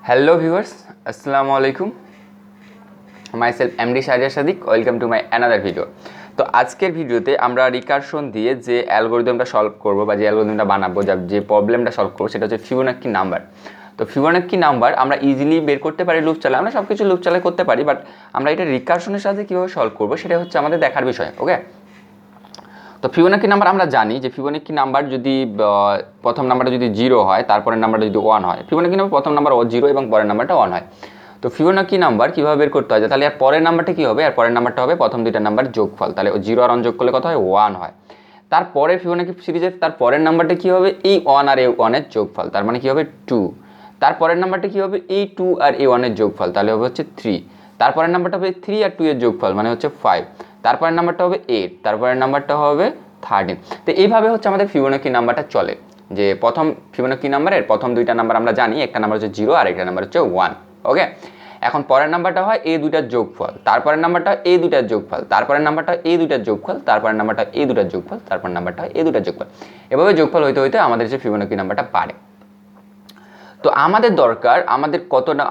Hello viewers, Assalamu alaikum. Myself MD Shahriar Sadiq. Welcome to my another video. তো আজকের ভিডিওতে আমরা recursion দিয়ে যে অ্যালগরিদমটা সলভ করব বা যে অ্যালগরিদমটা বানাবো যে প্রবলেমটা সলভ করব সেটা হচ্ছে ফিবোনাক্কি নাম্বার। তো ফিবোনাক্কি নাম্বার আমরা ইজিলি বের করতে পারি লুপ চালায়, আমরা সবকিছু লুপ চালায় করতে পারি, বাট আমরা এটা রিকারশনের সাথে কিভাবে সলভ করব সেটা হচ্ছে আমাদের দেখার বিষয়। ওকে, তো ফিবোনাক্কি নাম্বার আমরা জানি যে ফিবোনাক্কি নাম্বার যদি প্রথম নাম্বারটা যদি 0 হয়, তারপরের নাম্বারটা যদি 1 হয়, ফিবোনাক্কি নাম্বার প্রথম নাম্বার 0 এবং পরের নাম্বারটা 1 হয়। তো ফিবোনাক্কি নাম্বার কীভাবে বের করতে হয়, তাহলে আর পরের নাম্বারটা কী হবে, আর পরের নাম্বারটা হবে প্রথম দুইটা নাম্বার যোগফল, তাহলে 0 আর 1 যোগ করলে কত হয়, 1 হয়। তারপরে ফিবোনাক্কি সিরিজের তার পরের নাম্বারটা কী হবে, এই 1 আর এই 1 এর যোগফল, তার মানে কী হবে 2। তারপরের নাম্বারটা কী হবে, এই 2 আর এই 1 এর যোগফল, তাহলে হবে হচ্ছে 3। তারপরের নাম্বারটা হবে 3 আর 2 এর যোগফল, মানে হচ্ছে 5। তারপরের নাম্বারটা হবে 8, তারপরের নাম্বারটা হবে 13। তো এইভাবে হচ্ছে আমাদের ফিবোনাক্কি নাম্বারটা চলে, যে প্রথম ফিবোনাক্কি নাম্বারের প্রথম দুইটা নাম্বার আমরা জানি, একটা নাম্বার হচ্ছে 0 আর একটা নাম্বার হচ্ছে 1। ওকে, এখন পরের নাম্বারটা হয় এই দুইটার যোগফল, তারপরের নাম্বারটা এই দুইটার যোগফল, তারপরের নাম্বারটা এই দুইটার যোগফল, তারপরের নাম্বারটা এই দুইটার যোগফল, তারপরের নাম্বারটা এই দুইটার যোগফল। এভাবে যোগফল হইতে হইতে আমাদের যে ফিবোনাক্কি নাম্বারটা পারে। তো আমাদের দরকার,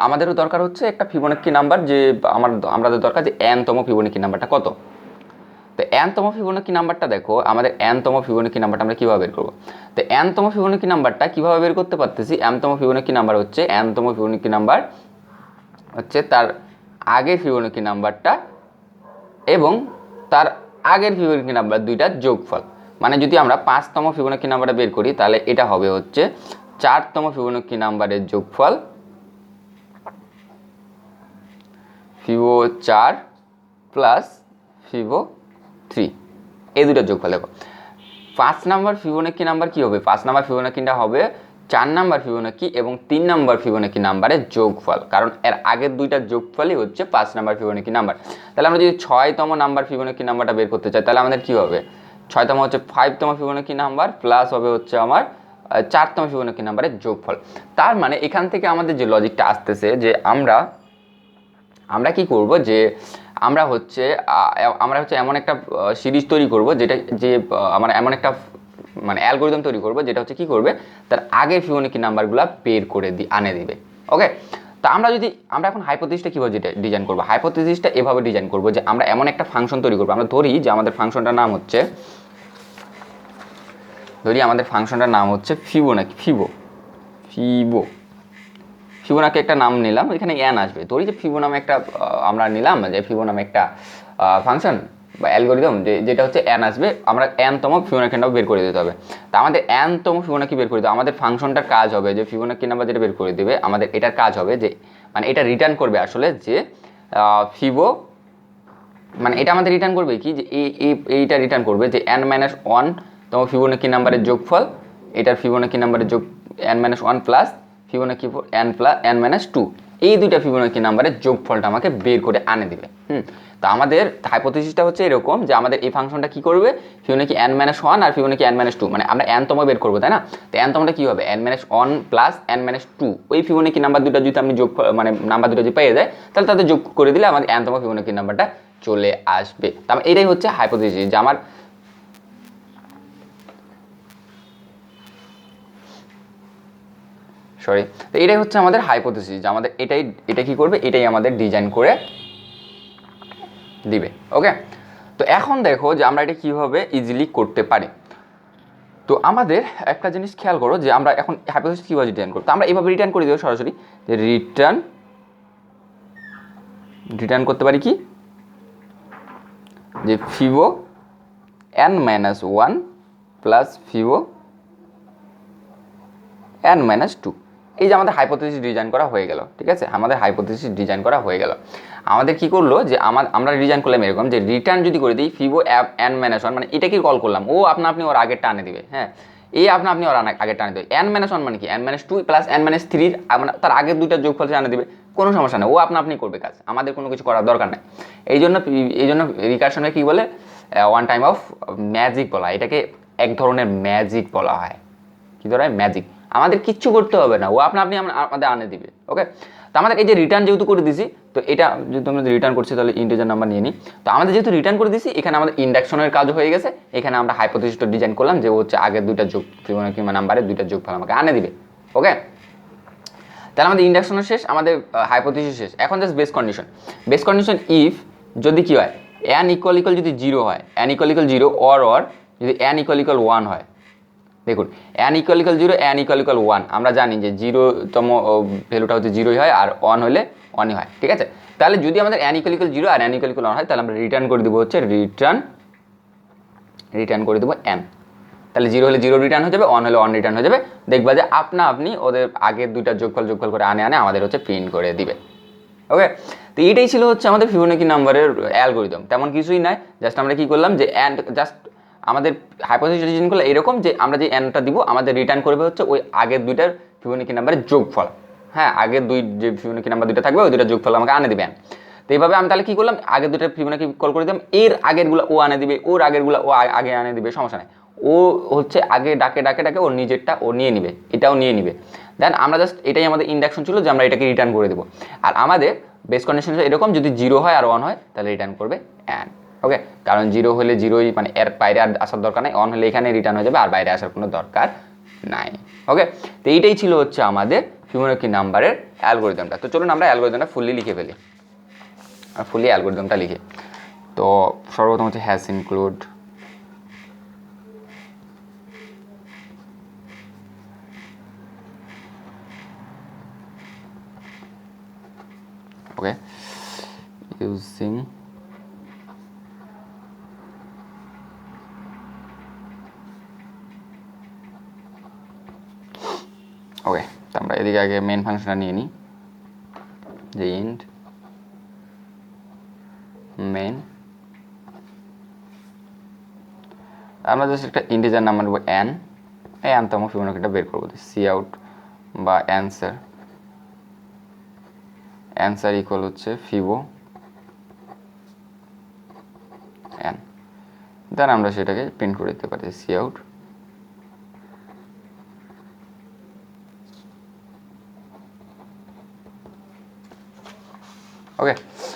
আমাদেরও দরকার হচ্ছে একটা ফিবোনাক্কি নাম্বার, যে আমাদের দরকার যে n-তম ফিবোনাক্কি নাম্বারটা কত। তো n-তম ফিবোনাক্কি নাম্বারটা দেখো, আমাদের n-তম ফিবোনাক্কি নাম্বারটা আমরা কীভাবে বের করবো। তো n-তম ফিবোনাক্কি নাম্বারটা কীভাবে বের করতে পারতেছি, n-তম ফিবোনাক্কি নাম্বার হচ্ছে n-তম ফিবোনাক্কি নাম্বার হচ্ছে তার আগের ফিবোনাক্কি নাম্বারটা এবং তার আগের ফিবোনাক্কি নাম্বার দুইটার যোগফল। মানে যদি আমরা 5-তম ফিবোনাক্কি নাম্বারটা বের করি, তাহলে এটা হবে হচ্ছে 4-তম ফিবোনাক্কি নাম্বারের যোগফল, ফিবো 4 প্লাস ফিবো 3, এই দুটোর যোগফল। দেখো 5 নাম্বার ফিবোনাক্কি নাম্বার কী হবে, 5 নাম্বার ফিবোনাক্কিটা হবে 4 নাম্বার ফিবোনাক্কি এবং 3 নাম্বার ফিবোনাক্কি নাম্বারের যোগফল, কারণ এর আগের দুইটার যোগফলই হচ্ছে 5 নাম্বার ফিবোনাক্কি নাম্বার। তাহলে আমরা যদি 6-তম নাম্বার ফিবোনাক্কি নাম্বারটা বের করতে চাই, তাহলে আমাদের কী হবে, 6-তম হচ্ছে 5-তম ফিবোনাক্কি নাম্বার প্লাস হবে হচ্ছে আমার 4-তম ফিবোনাক্কি নাম্বারের যোগফল। তার মানে এখান থেকে আমাদের যে লজিকটা আসতেছে, যে আমরা কি করব, যে আমরা হচ্ছে এমন একটা সিরিজ তৈরি করব, যেটা আমরা এমন একটা মানে অ্যালগরিদম তৈরি করব, যেটা হচ্ছে কি করবে, তার আগের ফিবোনাক্কি নাম্বারগুলো বের করে আনে দিবে। ওকে, তো আমরা এখন হাইপোথিসিসটা কীভাবে ডিজাইন করবো, হাইপোথিসিসটা এভাবে ডিজাইন করব, যে আমরা এমন একটা ফাংশন তৈরি করবো, আমরা ধরি যে আমাদের ফাংশনটার নাম হচ্ছে ফিবোনাক্কি একটা নাম নিলাম, এখানে n আসবে, ধরি যে ফিবো নামে একটা আমরা নিলাম, যে ফিবো নামে একটা ফাংশন বা অ্যালগরিদম, যেটা হচ্ছে n আসবে, আমরা n-তম ফিবোনাক্কি নাম্বার বের করে দিতে হবে। তা আমাদের n-তম ফিবোনাক্কি বের করে দিতে, আমাদের ফাংশনটার কাজ হবে যে ফিবোনাক্কি নাম্বার যেটা বের করে দেবে, আমাদের এটার কাজ হবে যে মানে এটা রিটার্ন করবে আসলে, যে ফিবো মানে এটা আমাদের রিটার্ন করবে কি, যে এইটা রিটার্ন করবে যে n-1-তম ফিবোনাক্কি নাম্বারের যোগফল, এটার ফিবোনাক্কি নাম্বারের যোগ n-1 প্লাস ফিবোনাক্কি n-2, এই দুইটা ফিবোনাক্কি নাম্বারের যোগফলটা আমাকে বের করে আনে দিবে। তো আমাদের হাইপোথিসিসটা হচ্ছে এরকম, যে আমাদের এই ফাংশনটা কি করবে, ফিবোনাক্কি n-1 আর ফিবোনাক্কি n-2, মানে আমরা n-তম বের করবো, তাই না। তো n-তমটা কি হবে, n-1 প্লাস n-2, ওই ফিবোনাক্কি নাম্বার দুটো যদি আমি মানে নাম্বার দুটো যদি পেয়ে যায়, তাহলে তাদের যোগ করে দিলে আমাদের n-তম ফিবোনাক্কি নাম্বারটা চলে আসবে। তাহলে এটাই হচ্ছে হাইপোথিসিস, যে আমার তো এটাই হচ্ছে আমাদের হাইপোথিসিস, যে আমাদের এটা কি করবে, এটাই আমাদের ডিজাইন করে দিবে। ওকে, তো এখন দেখো যে আমরা এটা কিভাবে ইজিলি করতে পারি। তো আমাদের একটা জিনিস খেয়াল করো, যে আমরা এখন হাইপোথিসিস কিভাবে ডিজাইন করব, তো আমরা এইভাবে রিটার্ন করে দেবো সরাসরি, যে রিটার্ন করতে পারি কি, যে ফিবো n-1 প্লাস ফিবো n-2, এই যে আমাদের হাইপোথিসিস ডিজাইন করা হয়ে গেল। ঠিক আছে, আমাদের হাইপোথিসিস ডিজাইন করা হয়ে গেল। আমাদের কি করলো, যে আমরা ডিজাইন করলাম এরকম, যে রিটার্ন যদি করে দিই ফিবো n-1, মানে এটাকে কল করলাম, ও আপনি ওর আগের টানে দিবে। হ্যাঁ, এই আপনি ওর আগের টানে দেবে। n-1 মানে কি, n-2 প্লাস n-3, তার আগের দুইটা যোগফল টানে দিবে, কোনো সমস্যা নেই, ও আপনি করবে কাজ, আমাদের কোনো কিছু করার দরকার নেই। এই জন্য রিকারশনে কি বলে, ওয়ান টাইম অফ ম্যাজিক বলা হয়, এটাকে এক ধরনের ম্যাজিক বলা হয়। কি ধরনের ম্যাজিক, আমাদের কিচ্ছু করতে হবে না, ও আপনি আমাদের আনে দিবে। ওকে, তো আমাদের এই যে রিটার্ন যেহেতু করে দিছি, তো এটা যেহেতু আমরা রিটার্ন করছি, তাহলে ইন্টিজার নাম্বার নিয়ে নিই। তো আমাদের যেহেতু রিটার্ন করে দিছি, এখানে আমাদের ইন্ডাকশনের কাজ হয়ে গেছে, এখানে আমরা হাইপোথিসিসটা ডিজাইন করলাম, যে হচ্ছে আগের দুইটা যোগ ফিবোনাক্কি নাম্বারের দুইটা যোগফল আমাকে আনে দিবে। ওকে, তো তাহলে আমাদের ইন্ডাকশনও শেষ, আমাদের হাইপোথিসিস শেষ। এখন জাস্ট বেস কন্ডিশন ইফ যদি কি হয় n ইকুয়াল যদি 0 হয়, n ইকুয়াল 0 অর যদি n ইকুয়াল 1 হয়, দেখুন n ইকুয়াল 0 n ইকুয়াল 1 আমরা জানি যে 0তম ভ্যালুটা হচ্ছে 0ই হয় আর 1 হলে 1ই হয়, ঠিক আছে। তাহলে যদি আমাদের n ইকুয়াল 0 আর n ইকুয়াল 1 হয় তাহলে আমরা রিটার্ন করে দেবো হচ্ছে রিটার্ন করে দেবো n। তাহলে 0 হলে 0 রিটার্ন হয়ে যাবে, 1 হলে 1 রিটার্ন হয়ে যাবে। দেখবা যে আপনি ওদের আগের দুইটা যোগফল করে আনে আমাদের হচ্ছে প্রিন্ট করে দিবে। ওকে, তো এইটাই ছিল হচ্ছে আমাদের ফিবোনাকি নাম্বারের অ্যালগরিদম। তেমন কিছুই নাই, জাস্ট আমরা কি করলাম যে জাস্ট আমাদের হাইপোথিসিস ডিসিশন করলে এরকম যে আমরা যে nটা দিব আমাদের রিটার্ন করবে হচ্ছে ওই আগের দুইটার ফিবোনাকি নাম্বারের যোগফল। হ্যাঁ, আগের দুই যে ফিবোনাকি নাম্বার দুইটা থাকবে ওই দুইটা যোগফল আমাকে আনে দিবেন। তো এইভাবে আমি তাহলে কি করলাম, আগের দুইটা ফিবোনাকি কল করে দিলাম, এর আগেরগুলো ও আনে দিবে, ওর আগেরগুলো ও আগে আনে দিবে, সমস্যা নেই। ও হচ্ছে আগে ডাকে ওর নিজেরটা ও নিয়ে নিবে, এটাও নিয়ে নিবে। দেন আমরা জাস্ট এটাই আমাদের ইন্ডাকশন ছিল যে আমরা এটাকে রিটার্ন করে দেবো। আর আমাদের বেস কন্ডিশন এরকম, যদি 0 হয় আর 1 হয় তাহলে রিটার্ন করবে n। ওকে, কারণ 0 হলে 0ই, মানে এর বাইরে আর আসার দরকার নাই, 1 হলে এখানে রিটার্ন হয়ে যাবে আর বাইরে আসার কোনো দরকার নাই। ওকে, তো এইটাই ছিল হচ্ছে আমাদের ফিবোনাকি নাম্বারের অ্যালগরিদমটা। তো চলুন আমরা অ্যালগরিদমটা ফুললি লিখে ফেলি, আর ফুললি অ্যালগরিদমটা লিখে। তো সর্বপ্রথম হচ্ছে হ্যাশ ইনক্লুড okay using ওকে, তো আমরা এদিকে আগে মেন ফাংশনটা নিয়ে নিই যে ইন্ট মেন। আমরা জাস্ট একটা ইন্টিজার নাম্বার নেব n, এই nতম ফিবোনাকিটা বের করবো, সি আউট বা অ্যান্সার ইকুয়াল হচ্ছে ফিবো n। দেন আমরা সেটাকে প্রিন্ট করে দিতে পারি সি আউট ওকে।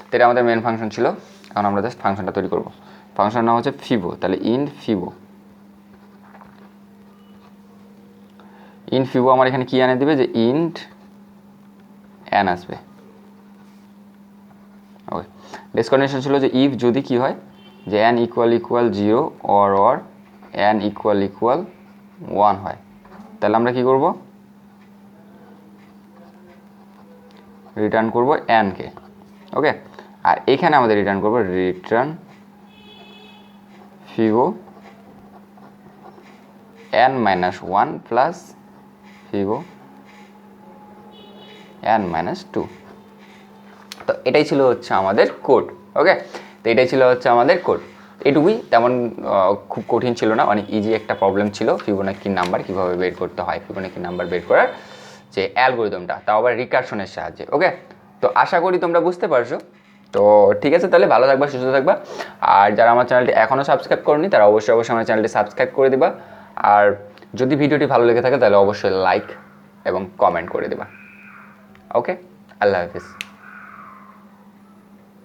তো এটা আমাদের মেন ফাংশন ছিল। এখন আমরা জাস্ট ফাংশনটা তৈরি করবো। ফাংশনের নাম হচ্ছে ফিবো, তাহলে ইন্ট ফিবো আমার এখানে কি আনে দিবে, যে ইন্ট n আসবে। ওকে, বেস কন্ডিশন ছিল যে ইফ যদি কি হয় যে n equal 0 or n equal 1 হয়, তাহলে আমরা কি করব, রিটার্ন করব n কে। ওকে, আর এখানে আমাদের রিটার্ন করব রিটার্ন ফিবো n-1 প্লাস ফিবো n-2। তো এটাই ছিল হচ্ছে আমাদের কোড। ওকে, তো এটাই ছিল হচ্ছে আমাদের কোড, এটুকুই। তেমন খুব কঠিন ছিল না, অনেক ইজি একটা প্রবলেম ছিল, ফিবোনাকি নাম্বার কীভাবে বের করতে হয়, ফিবোনাকি নাম্বার বের করার যে অ্যালগরিদমটা, তাও আবার রিকারশনের সাহায্যে। ওকে, তো আশা করি তোমরা বুঝতে পারছো। তো ঠিক আছে, তাহলে ভালো থাকবা, সুস্থ থাকবা। আর যারা আমার চ্যানেলটি এখনও সাবস্ক্রাইব করনি তারা অবশ্যই আমার চ্যানেলটি সাবস্ক্রাইব করে দিবা। আর যদি ভিডিওটি ভালো লেগে থাকে তাহলে অবশ্যই লাইক এবং কমেন্ট করে দিবা। ওকে, আল্লাহ হাফিজ।